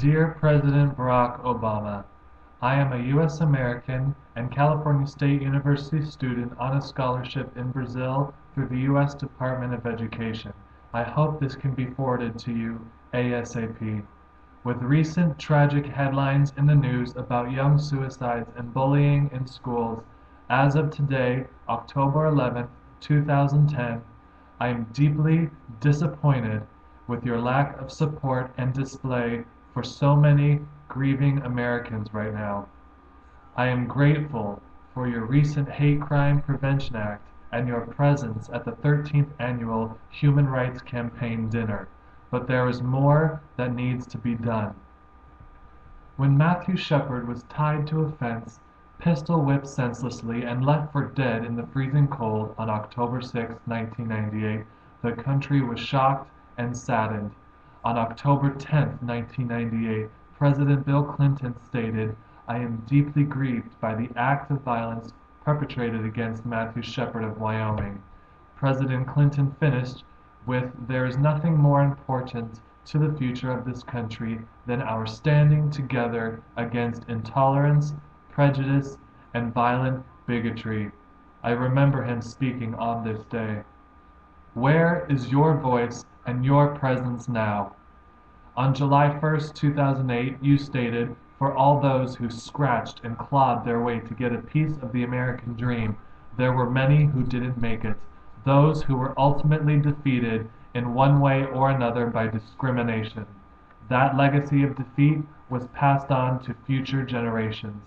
Dear President Barack Obama, I am a U.S. American and California State University student on a scholarship in Brazil through the U.S. Department of Education. I hope this can be forwarded to you ASAP. With recent tragic headlines in the news about young suicides and bullying in schools, as of today, October 11, 2010, I am deeply disappointed with your lack of support and display for so many grieving Americans right now. I am grateful for your recent Hate Crime Prevention Act and your presence at the 13th Annual Human Rights Campaign dinner, but there is more that needs to be done. When Matthew Shepard was tied to a fence, pistol whipped senselessly, and left for dead in the freezing cold on October 6, 1998, the country was shocked and saddened. On October 10, 1998, President Bill Clinton stated, "I am deeply grieved by the act of violence perpetrated against Matthew Shepard of Wyoming." President Clinton finished with, "There is nothing more important to the future of this country than our standing together against intolerance, prejudice, and violent bigotry." I remember him speaking on this day. Where is your voice and your presence now? On July 1, 2008, you stated, "For all those who scratched and clawed their way to get a piece of the American dream, there were many who didn't make it, those who were ultimately defeated in one way or another by discrimination. That legacy of defeat was passed on to future generations."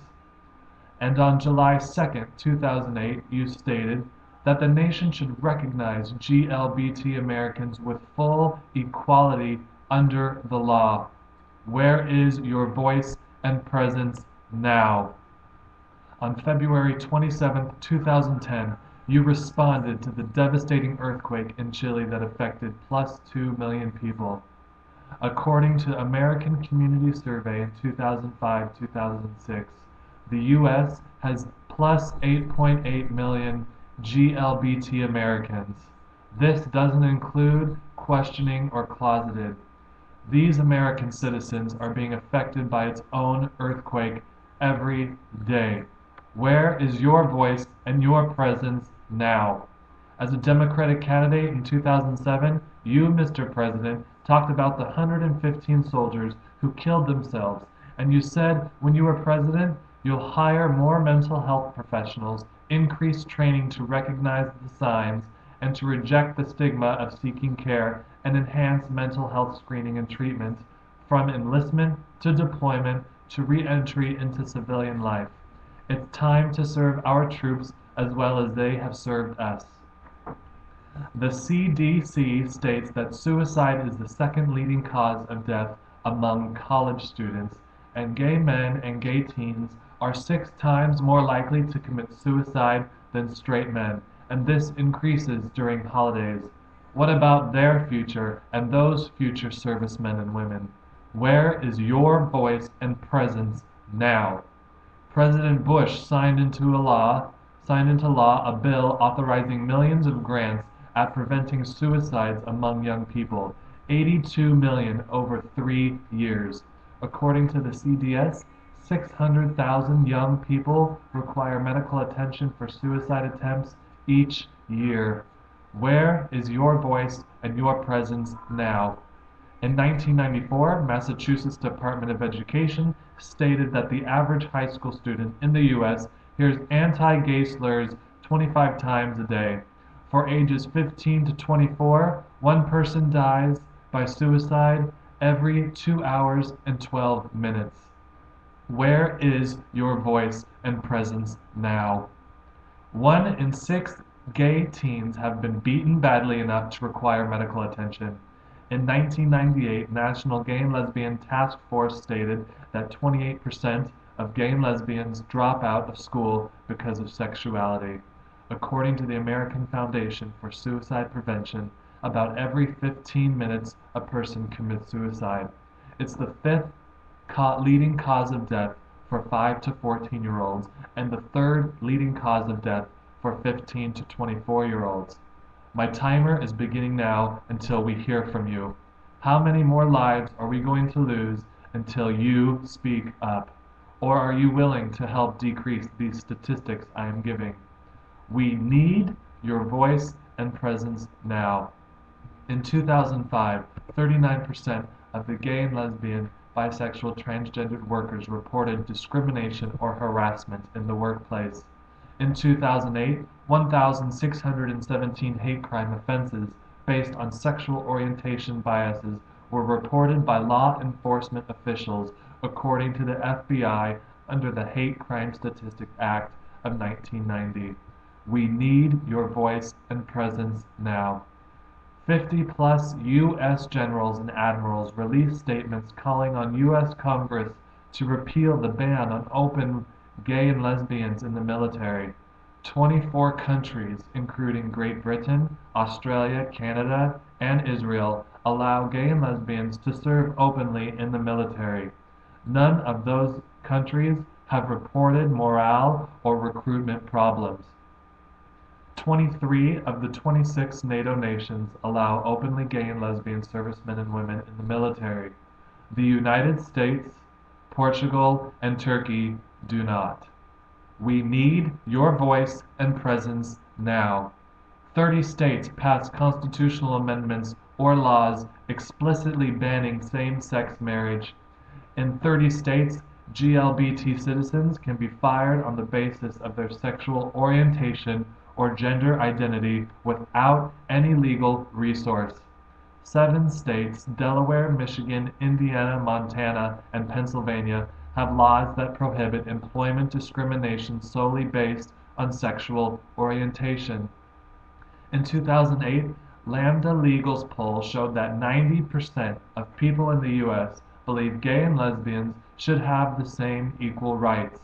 And on July 2, 2008, you stated that the nation should recognize GLBT Americans with full equality under the law. Where is your voice and presence now? On February 27, 2010, you responded to the devastating earthquake in Chile that affected plus 2 million people. According to American Community Survey in 2005-2006, the U.S. has plus 8.8 million GLBT Americans. This doesn't include questioning or closeted. These American citizens are being affected by its own earthquake every day. Where is your voice and your presence now? As a Democratic candidate in 2007, you, Mr. President, talked about the 115 soldiers who killed themselves, and you said when you were president, you'll hire more mental health professionals, increase training to recognize the signs, and to reject the stigma of seeking care, and enhance mental health screening and treatment, from enlistment to deployment to re-entry into civilian life. It's time to serve our troops as well as they have served us. The CDC states that suicide is the second leading cause of death among college students, and gay men and gay teens are 6 times more likely to commit suicide than straight men, and this increases during holidays. What about their future and those future servicemen and women? Where is your voice and presence now? President Bush signed into law a bill authorizing millions of grants at preventing suicides among young people, 82 million over 3 years. According to the CDS, 600,000 young people require medical attention for suicide attempts each year. Where is your voice and your presence now? In 1994, Massachusetts Department of Education stated that the average high school student in the U.S. hears anti-gay slurs 25 times a day. For ages 15 to 24, one person dies by suicide every 2 hours and 12 minutes. Where is your voice and presence now? 1 in 6 gay teens have been beaten badly enough to require medical attention. In 1998, National Gay and Lesbian Task Force stated that 28% of gay and lesbians drop out of school because of sexuality. According to the American Foundation for Suicide Prevention, about every 15 minutes a person commits suicide. It's the 5th leading cause of death for 5 to 14-year-olds and the 3rd leading cause of death for 15 to 24-year-olds. My timer is beginning now until we hear from you. How many more lives are we going to lose until you speak up? Or are you willing to help decrease these statistics I am giving? We need your voice and presence now. In 2005, 39% of the gay and lesbian, bisexual, transgendered workers reported discrimination or harassment in the workplace. In 2008, 1,617 hate crime offenses based on sexual orientation biases were reported by law enforcement officials, according to the FBI under the Hate Crime Statistic Act of 1990. We need your voice and presence now. 50-plus U.S. generals and admirals released statements calling on U.S. Congress to repeal the ban on open gay and lesbians in the military. 24 countries, including Great Britain, Australia, Canada, and Israel, allow gay and lesbians to serve openly in the military. None of those countries have reported morale or recruitment problems. 23 of the 26 NATO nations allow openly gay and lesbian servicemen and women in the military. The United States, Portugal, and Turkey do not. We need your voice and presence now. 30 states passed constitutional amendments or laws explicitly banning same-sex marriage. In 30 states, GLBT citizens can be fired on the basis of their sexual orientation or gender identity without any legal resource. 7 states, Delaware, Michigan, Indiana, Montana, and Pennsylvania, have laws that prohibit employment discrimination solely based on sexual orientation. In 2008, Lambda Legal's poll showed that 90% of people in the U.S. believe gay and lesbians should have the same equal rights.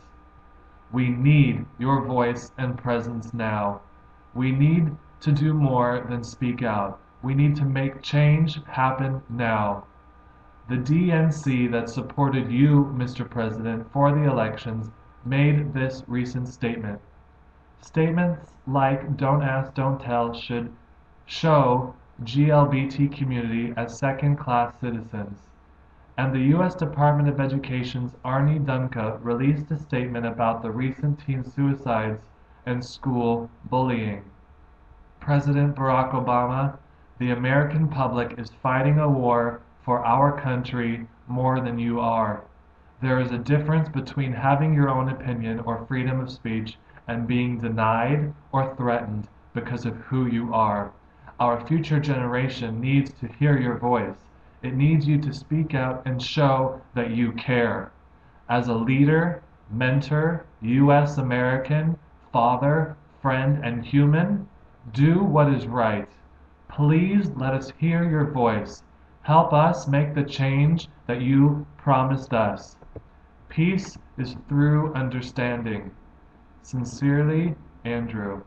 We need your voice and presence now. We need to do more than speak out. We need to make change happen now. The DNC that supported you, Mr. President, for the elections made this recent statement. Statements like "Don't ask, don't tell" should show GLBT community as second-class citizens. And the U.S. Department of Education's Arnie Dunca released a statement about the recent teen suicides and school bullying. President Barack Obama, the American public is fighting a war for our country more than you are. There is a difference between having your own opinion or freedom of speech and being denied or threatened because of who you are. Our future generation needs to hear your voice. It needs you to speak out and show that you care. As a leader, mentor, U.S. American, father, friend, and human, do what is right. Please let us hear your voice. Help us make the change that you promised us. Peace is through understanding. Sincerely, Andrew.